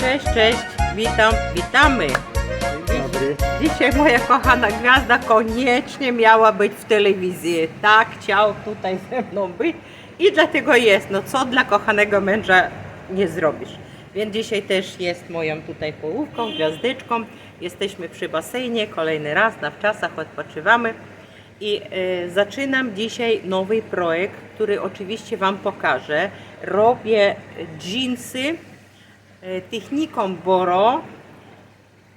Cześć, witamy. Dobry. Dzisiaj moja kochana gwiazda koniecznie miała być w telewizji. Tak, chciał tutaj ze mną być i dlatego jest. No co dla kochanego męża nie zrobisz. Więc dzisiaj też jest moją tutaj połówką, gwiazdyczką. Jesteśmy przy basenie, kolejny raz na wczasach odpoczywamy. I zaczynam dzisiaj nowy projekt, który oczywiście Wam pokażę. Robię dżinsy techniką Boro.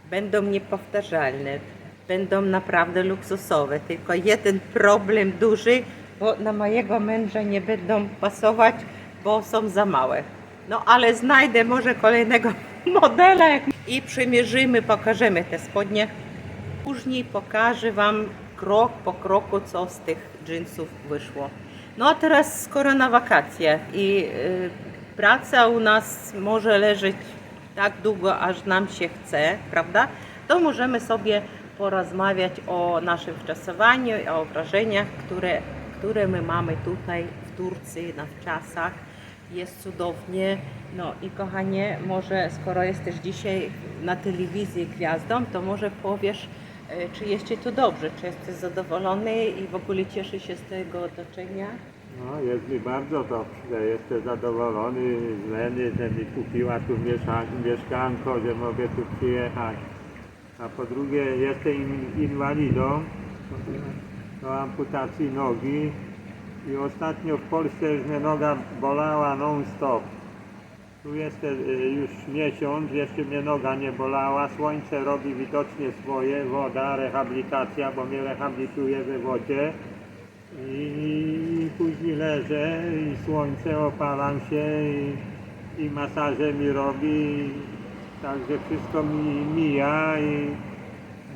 Będą niepowtarzalne, będą naprawdę luksusowe. Tylko jeden problem duży, bo na mojego męża nie będą pasować, bo są za małe. No ale znajdę może kolejnego modela i przymierzymy, pokażemy te spodnie. Później pokażę Wam krok po kroku, co z tych dżinsów wyszło. No a teraz skoro na wakacje i praca u nas może leżeć tak długo, aż nam się chce, prawda? To możemy sobie porozmawiać o naszym wczasowaniu, o wrażeniach, które my mamy tutaj w Turcji na wczasach. Jest cudownie. No i kochanie, może skoro jesteś dzisiaj na telewizji gwiazdą, to może powiesz, czy jest Ci tu dobrze, czy jesteś zadowolony i w ogóle cieszy się z tego otoczenia? No, jest mi bardzo dobrze, jestem zadowolony z Leny, że mi kupiła tu mieszkanko, że mogę tu przyjechać. A po drugie, jestem inwalidą do amputacji nogi i ostatnio w Polsce już mnie noga bolała non-stop. Tu jestem już miesiąc, jeszcze mnie noga nie bolała, słońce robi widocznie swoje, woda, rehabilitacja, bo mnie rehabilituje we wodzie. I później leżę i słońce, opalam się i masaże mi robi, także wszystko mi mija i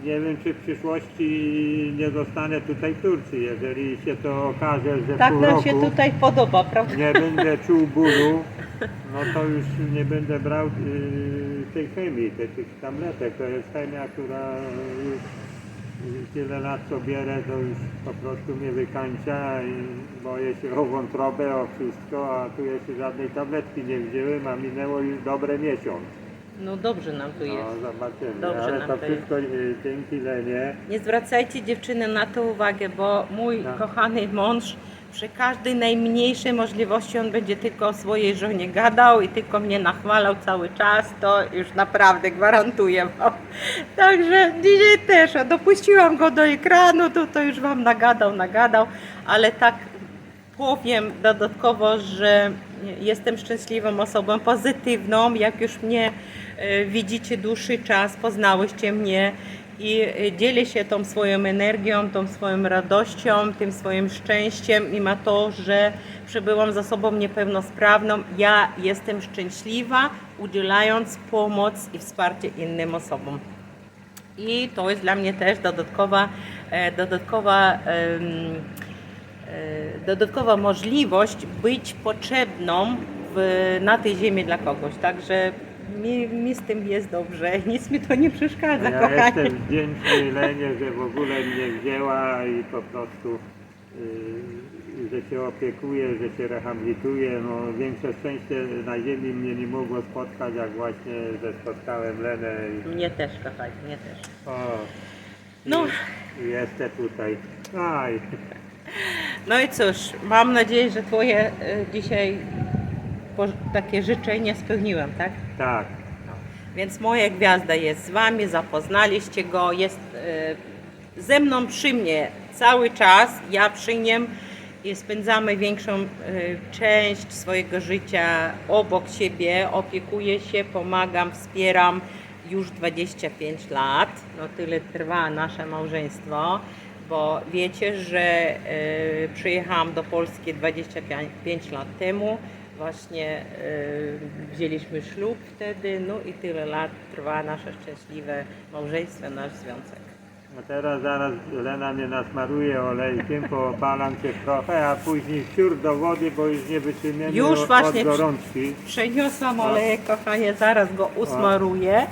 nie wiem, czy w przyszłości nie zostanę tutaj w Turcji, jeżeli się to okaże, że Tak pół nam roku się tutaj podoba, prawda? nie będę czuł bólu, no to już nie będę brał tej chemii, tych tabletek. To jest chemia, która już tyle lat co bierę, to już po prostu mnie wykańcza i boję się o wątrobę, o wszystko, a tu jeszcze żadnej tabletki nie wziąłem, a minęło już dobre miesiąc. No dobrze nam tu jest. No zobaczymy, Dobrze ale nam to to wszystko dzięki Lenie. Nie zwracajcie dziewczyny na to uwagę, bo mój kochany mąż przy każdej najmniejszej możliwości on będzie tylko o swojej żonie gadał i tylko mnie nachwalał cały czas, to już naprawdę gwarantuję Wam. Także dzisiaj też dopuściłam go do ekranu, to już Wam nagadał, ale tak powiem dodatkowo, że jestem szczęśliwą osobą, pozytywną, jak już mnie widzicie dłuższy czas, poznałyście mnie i dzielę się tą swoją energią, tą swoją radością, tym swoim szczęściem, mimo to, że przebyłam za sobą niepełnosprawną, ja jestem szczęśliwa, udzielając pomoc i wsparcie innym osobom. I to jest dla mnie też dodatkowa możliwość być potrzebną na tej ziemi dla kogoś. Także mi z tym jest dobrze, nic mi to nie przeszkadza, Ja kochani. jestem wdzięczny Lenie, że w ogóle mnie wzięła i po prostu, że się opiekuje, że się rehabilituje. No, większe szczęście na ziemi mnie nie mogło spotkać, jak właśnie, że spotkałem Lenę. Mnie też, kochani, mnie też. O, No. Jestem tutaj. Aj. No i cóż, mam nadzieję, że Twoje dzisiaj takie życzenie spełniłam, tak? Tak. Więc moja gwiazda jest z Wami, zapoznaliście go, jest ze mną przy mnie cały czas, ja przy nim i spędzamy większą część swojego życia obok siebie, opiekuję się, pomagam, wspieram już 25 lat, no tyle trwa nasze małżeństwo, bo wiecie, że przyjechałam do Polski 25 lat temu. Właśnie wzięliśmy ślub wtedy, no i tyle lat trwa nasze szczęśliwe małżeństwo, nasz związek. A teraz zaraz Lena mnie nasmaruje olejkiem, poopalam się trochę, a później wciur do wody, bo już nie wytrzymiemy Już od właśnie gorączki. Przeniosłam olejek, kochanie, zaraz go usmaruję.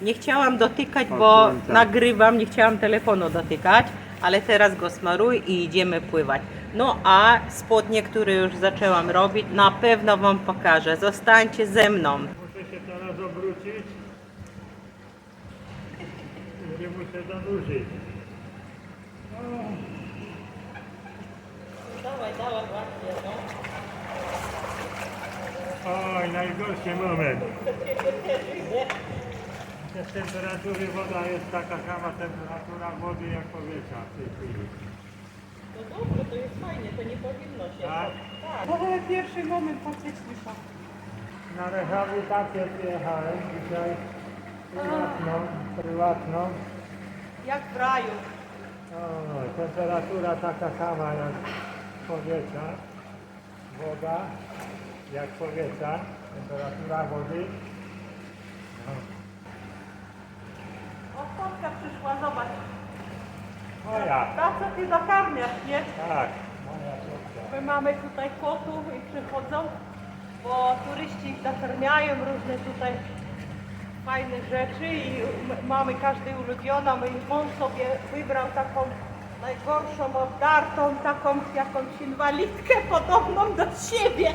Nie chciałam dotykać, bo nagrywam, nie chciałam telefonu dotykać, ale teraz go smaruję i idziemy pływać. No a spodnie, które już zaczęłam robić, na pewno Wam pokażę. Zostańcie ze mną. Muszę się teraz obrócić. Nie muszę zanurzyć. Dawaj, właśnie, no. Oj, najgorszy moment. Te temperatury, woda jest taka sama temperatura wody jak powietrza w tej chwili. No dobrze, to jest fajnie, to nie powinno się. Tak? Tak. Ale pierwszy moment faktycznie tak. Na rehabilitację przyjechałem dzisiaj. Prywatną. Jak w raju. Oj, temperatura taka sama jak powietrza. Woda jak powietrza. Temperatura wody. O, kotka przyszła, zobacz. Moja. Ta, co ty dokarmiasz, nie? Tak, moja córka. My mamy tutaj kotów i przychodzą, bo turyści ich dokarmiają, różne tutaj fajne rzeczy i mamy każdy ulubioną i on sobie wybrał taką najgorszą, obdartą, taką jakąś inwalidkę podobną do siebie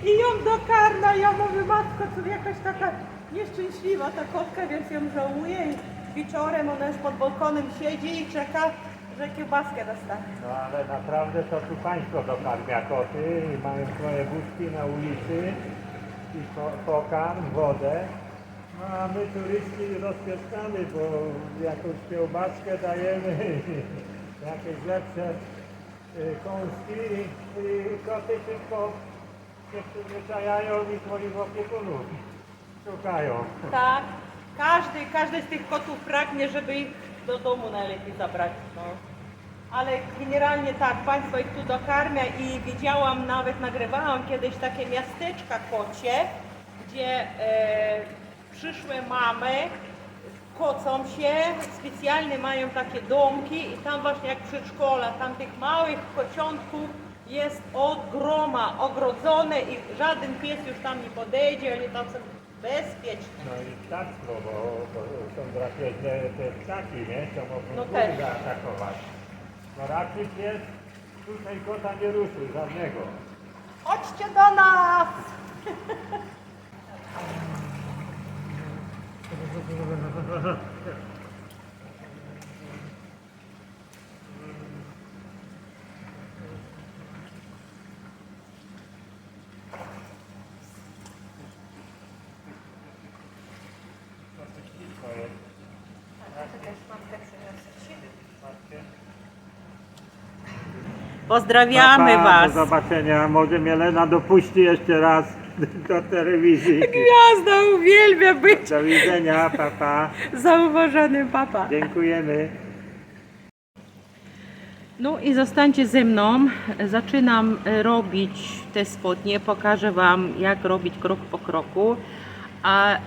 i ją dokarmia. Ja mówię, matko, to jakaś taka nieszczęśliwa ta kotka, więc ją żałuję i wieczorem ona już pod balkonem siedzi i czeka, że kiełbaskę dostanie. No ale naprawdę to tu państwo dokarmia koty i mają swoje budki na ulicy i pokarm, wodę. No a my turyści rozpieszczamy, bo jakąś kiełbaskę dajemy, jakieś lepsze kąski i koty tylko się przyzwyczajają i swoich opiekunów szukają. Tak, każdy z tych kotów pragnie, żeby ich do domu najlepiej zabrać. No. Ale generalnie tak, państwo ich tu dokarmia i widziałam, nawet nagrywałam kiedyś takie miasteczka kocie, gdzie przyszłe mamy kocą się, specjalnie mają takie domki i tam właśnie jak przedszkola, tam tych małych kociątków jest od groma ogrodzone i żaden pies już tam nie podejdzie, oni tam są bezpieczne. No i ptactwo, bo są drapieżne te ptaki, nie? To mogą No no też. zaatakować. No raczej pies tutaj kota nie ruszył, żadnego. Chodźcie do nas! Pozdrawiamy Pa, Was! do zobaczenia. Może mnie Lena dopuści jeszcze raz do telewizji. Gwiazda uwielbia być Do widzenia, papa. zauważonym, papa. Dziękujemy. No i zostańcie ze mną. Zaczynam robić te spodnie. Pokażę Wam, jak robić krok po kroku. A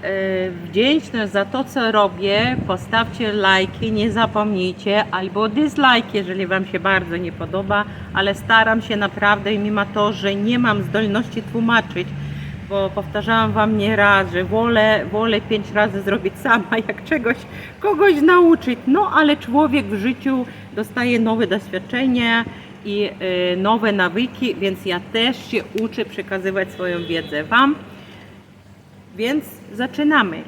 wdzięczność za to, co robię, postawcie lajki, nie zapomnijcie, albo dislike, jeżeli Wam się bardzo nie podoba, ale staram się naprawdę, mimo to, że nie mam zdolności tłumaczyć, bo powtarzałam Wam nieraz, że wolę 5 razy zrobić sama, jak kogoś nauczyć. No ale człowiek w życiu dostaje nowe doświadczenia i nowe nawyki, więc ja też się uczę przekazywać swoją wiedzę Wam. Więc zaczynamy.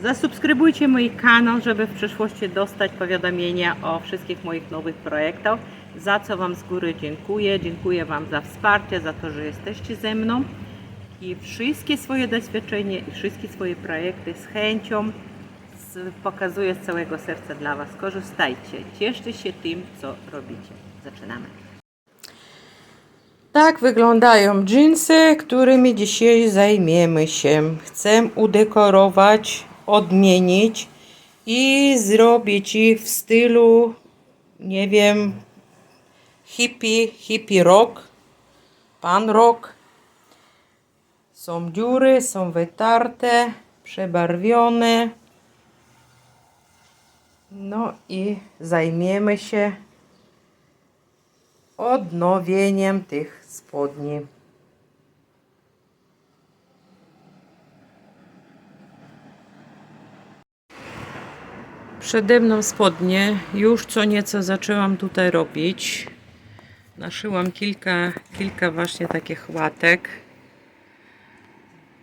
Zasubskrybujcie mój kanał, żeby w przyszłości dostać powiadomienia o wszystkich moich nowych projektach, za co Wam z góry dziękuję. Dziękuję Wam za wsparcie, za to, że jesteście ze mną i wszystkie swoje doświadczenia i wszystkie swoje projekty z chęcią pokazuję z całego serca dla Was. Korzystajcie, cieszcie się tym, co robicie. Zaczynamy. Tak wyglądają dżinsy, którymi dzisiaj zajmiemy się. Chcę udekorować, odmienić i zrobić ich w stylu, nie wiem, hippie rock, pan rock. Są dziury, są wytarte, przebarwione. No i zajmiemy się odnowieniem tych spodni. Przede mną spodnie. Już co nieco zaczęłam tutaj robić. Naszyłam kilka właśnie takich łatek.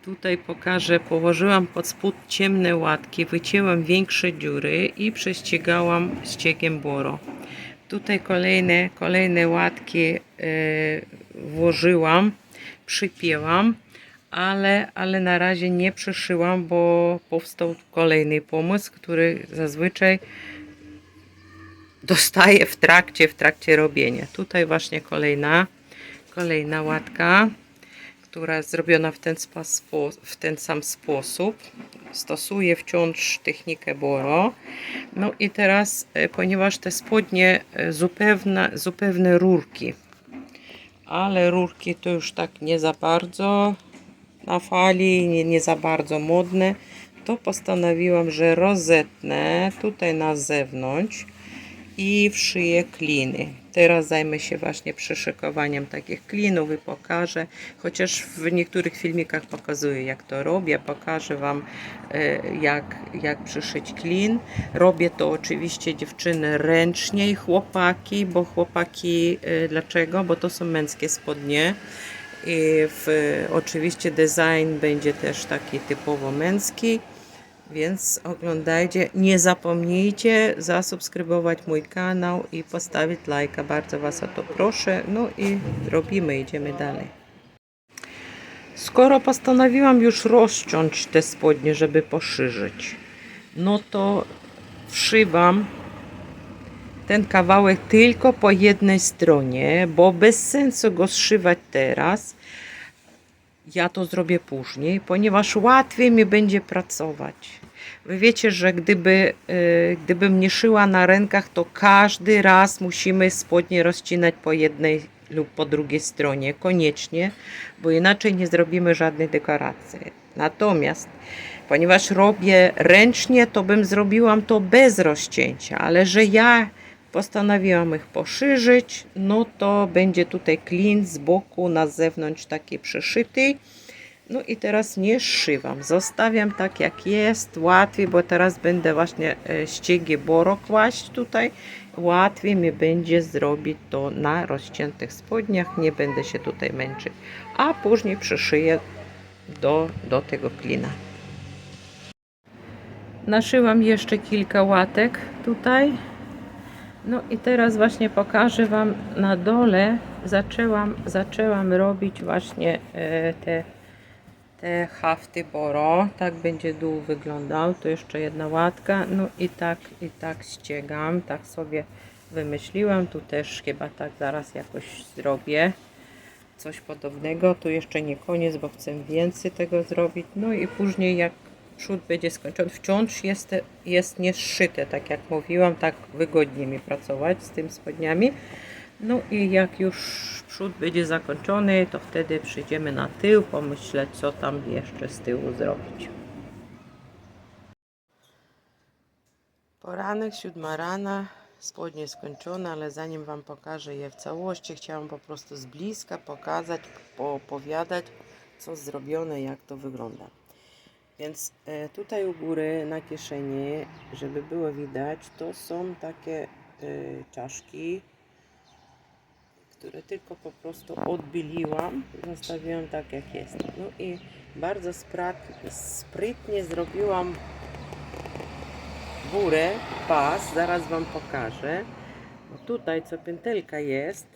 Tutaj pokażę, położyłam pod spód ciemne łatki, wycięłam większe dziury i prześcigałam ściegiem boro. Tutaj kolejne łatki włożyłam, przypięłam, ale na razie nie przyszyłam, bo powstał kolejny pomysł, który zazwyczaj dostaję w trakcie robienia. Tutaj właśnie kolejna łatka, która jest zrobiona w ten sam sposób. Stosuję wciąż technikę boro. No i teraz, ponieważ te spodnie zupełne rurki, ale rurki to już tak nie za bardzo na fali, nie za bardzo modne, to postanowiłam, że rozetnę tutaj na zewnątrz i wszyję kliny. Teraz zajmę się właśnie przyszykowaniem takich klinów i pokażę, chociaż w niektórych filmikach pokazuję, jak to robię. Pokażę Wam, jak przyszyć klin. Robię to oczywiście, dziewczyny, ręcznie i chłopaki, bo chłopaki, dlaczego? Bo to są męskie spodnie. I oczywiście design będzie też taki typowo męski. Więc oglądajcie, nie zapomnijcie zasubskrybować mój kanał i postawić lajka, bardzo Was o to proszę. No i idziemy dalej. Skoro postanowiłam już rozciąć te spodnie, żeby poszerzyć, no to wszywam ten kawałek tylko po jednej stronie, bo bez sensu go zszywać teraz. Ja to zrobię później, ponieważ łatwiej mi będzie pracować. Wy wiecie, że gdybym nie szyła na rękach, to każdy raz musimy spodnie rozcinać po jednej lub po drugiej stronie, koniecznie, bo inaczej nie zrobimy żadnej dekoracji. Natomiast, ponieważ robię ręcznie, to bym zrobiłam to bez rozcięcia, ale że ja postanowiłam ich poszerzyć, no to będzie tutaj klin z boku na zewnątrz taki przyszyty. No i teraz nie zszywam, zostawiam tak jak jest, łatwiej, bo teraz będę właśnie ściegi boro kłaść tutaj. Łatwiej mi będzie zrobić to na rozciętych spodniach, nie będę się tutaj męczyć, a później przyszyję do tego klina. Naszyłam jeszcze kilka łatek tutaj. No i teraz właśnie pokażę Wam na dole. Zaczęłam robić właśnie te hafty boro. Tak będzie dół wyglądał. To jeszcze jedna łatka. No i tak ściegam. Tak sobie wymyśliłam. Tu też chyba tak zaraz jakoś zrobię coś podobnego. Tu jeszcze nie koniec, bo chcę więcej tego zrobić. No i później jak przód będzie skończony, wciąż jest niezszyte, tak jak mówiłam, tak wygodnie mi pracować z tym spodniami. No i jak już przód będzie zakończony, to wtedy przyjdziemy na tył, pomyśleć, co tam jeszcze z tyłu zrobić. Poranek, 7 rana, spodnie skończone, ale zanim Wam pokażę je w całości, chciałam po prostu z bliska pokazać, poopowiadać, co zrobione, jak to wygląda. Więc tutaj u góry na kieszeni, żeby było widać, to są takie czaszki, które tylko po prostu odbiliłam, zostawiłam tak jak jest. No i bardzo sprytnie zrobiłam górę, pas, zaraz Wam pokażę. Bo tutaj co pętelka jest,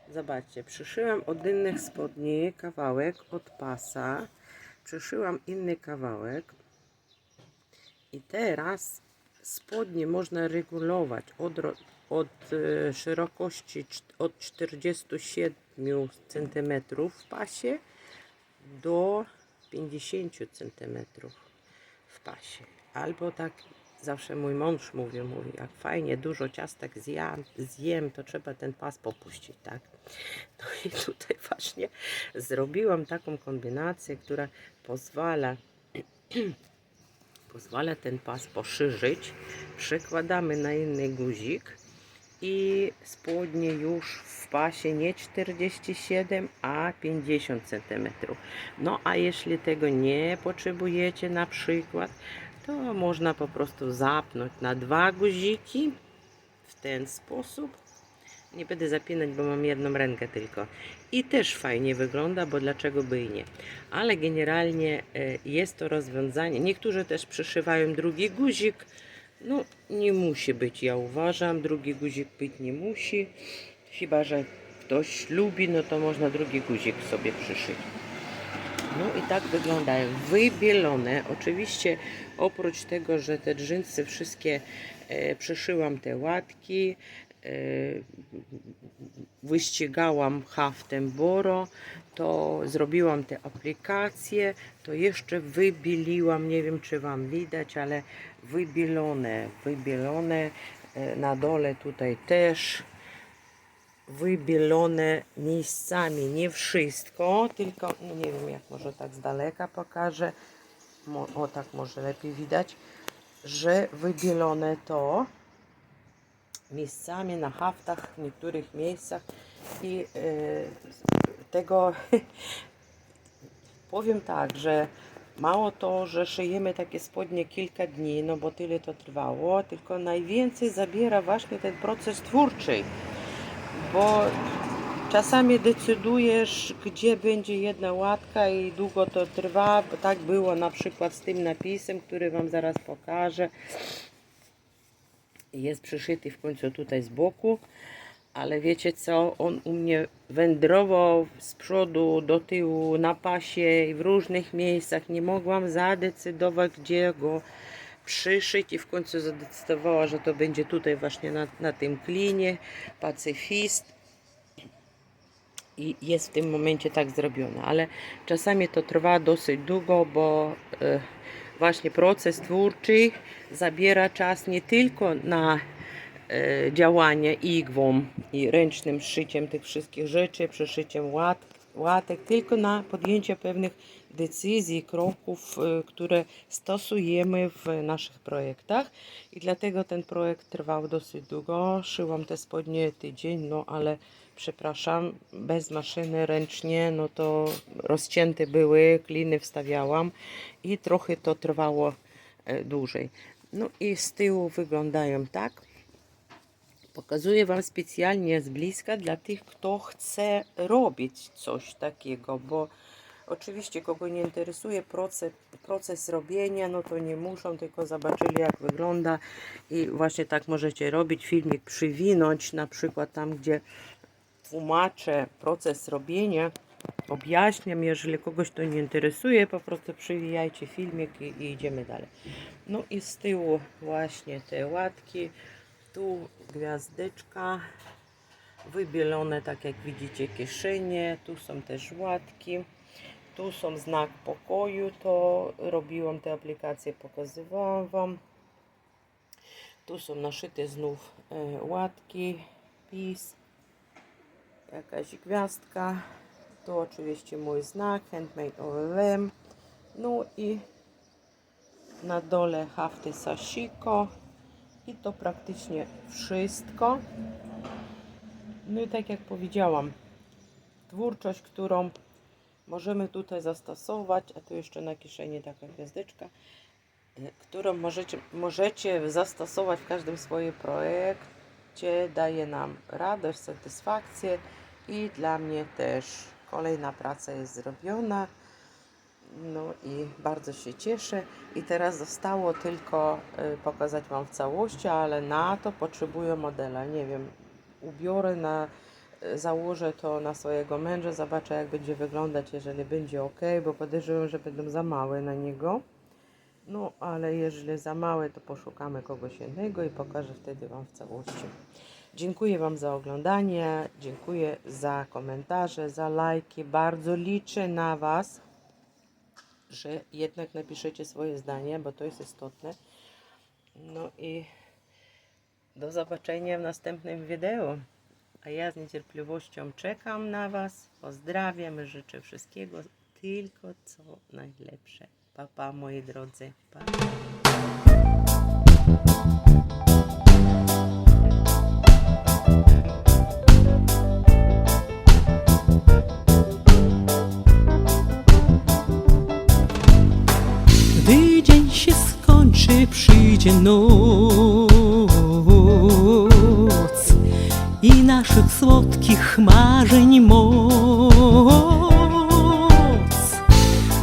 zobaczcie, przyszyłam od innych spodni kawałek od pasa, przyszyłam inny kawałek i teraz spodnie można regulować od szerokości od 47 cm w pasie do 50 cm w pasie. Albo tak zawsze mój mąż mówi, jak fajnie dużo ciastek zjem, to trzeba ten pas popuścić, tak? No i tutaj właśnie zrobiłam taką kombinację, która pozwala ten pas poszerzyć. Przykładamy na inny guzik i spodnie już w pasie nie 47, a 50 cm. No a jeśli tego nie potrzebujecie na przykład, to można po prostu zapnąć na 2 guziki w ten sposób Nie będę zapinać, bo mam jedną rękę tylko. I też fajnie wygląda, bo dlaczego by i nie. Ale generalnie jest to rozwiązanie. Niektórzy też przyszywają drugi guzik. No nie musi być, ja uważam. Drugi guzik być nie musi. Chyba że ktoś lubi, no to można drugi guzik sobie przyszyć. No i tak wyglądają. Wybielone. Oczywiście oprócz tego, że te dżinsy wszystkie przyszyłam te łatki, wyścigałam haftem Boro, to zrobiłam te aplikacje, to jeszcze wybieliłam, nie wiem czy wam widać, ale wybielone na dole tutaj też wybielone miejscami, nie wszystko, tylko no nie wiem jak może tak z daleka pokażę, o tak może lepiej widać, że wybielone to miejscami na haftach w niektórych miejscach i tego powiem tak, że mało to, że szyjemy takie spodnie kilka dni, no bo tyle to trwało, tylko najwięcej zabiera właśnie ten proces twórczy, bo czasami decydujesz, gdzie będzie jedna łatka i długo to trwa. Tak było na przykład z tym napisem, który wam zaraz pokażę. Jest przyszyty w końcu tutaj z boku, ale wiecie co, on u mnie wędrował z przodu do tyłu na pasie i w różnych miejscach. Nie mogłam zadecydować, gdzie go przyszyć i w końcu zadecydowała, że to będzie tutaj właśnie na tym klinie Pacyfist i jest w tym momencie tak zrobione, ale czasami to trwa dosyć długo, bo właśnie proces twórczy zabiera czas nie tylko na działanie igłą i ręcznym szyciem tych wszystkich rzeczy, przeszyciem łatek, tylko na podjęcie pewnych decyzji, kroków, które stosujemy w naszych projektach i dlatego ten projekt trwał dosyć długo. Szyłam te spodnie tydzień, no ale przepraszam, bez maszyny ręcznie, no to rozcięte były, kliny wstawiałam i trochę to trwało dłużej. No i z tyłu wyglądają tak. Pokazuję wam specjalnie z bliska dla tych, kto chce robić coś takiego, bo oczywiście kogo nie interesuje proces robienia, no to nie muszą, tylko zobaczyli jak wygląda i właśnie tak możecie robić. Filmik przywinąć, na przykład tam, gdzie tłumaczę proces robienia, objaśniam. Jeżeli kogoś to nie interesuje, po prostu przywijajcie filmik i idziemy dalej. No i z tyłu właśnie te łatki, tu gwiazdeczka, wybielone tak jak widzicie kieszenie, tu są też łatki, tu są znak pokoju, to robiłam te aplikacje, pokazywałam wam. Tu są naszyte znów łatki, PiS, jakaś gwiazdka, tu oczywiście mój znak Handmade OLM, no i na dole hafty Sashiko i to praktycznie wszystko. No i tak jak powiedziałam, twórczość, którą możemy tutaj zastosować, a tu jeszcze na kieszeni taka gwiazdeczka, którą możecie zastosować w każdym swoim projekcie, daje nam radość, satysfakcję i dla mnie też kolejna praca jest zrobiona. No i bardzo się cieszę i teraz zostało tylko pokazać wam w całości, ale na to potrzebuję modela, nie wiem, ubiorę założę to na swojego męża, zobaczę jak będzie wyglądać, jeżeli będzie ok, bo podejrzewam, że będą za małe na niego. No ale jeżeli za małe, to poszukamy kogoś innego i pokażę wtedy wam w całości. Dziękuję wam za oglądanie, dziękuję za komentarze, za lajki, bardzo liczę na was, że jednak napiszecie swoje zdanie, bo to jest istotne. No i do zobaczenia w następnym wideo. A ja z niecierpliwością czekam na was. Pozdrawiam, życzę wszystkiego tylko co najlepsze. Pa, pa moi drodzy. Pa. Gdy dzień się skończy, przyjdzie noc i naszych mych marzeń moc.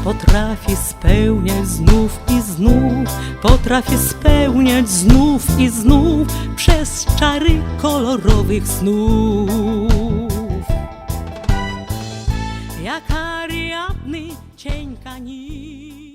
Potrafię spełniać znów i znów, potrafię spełniać znów i znów przez czary kolorowych snów. Jak Ariadny cienka nić.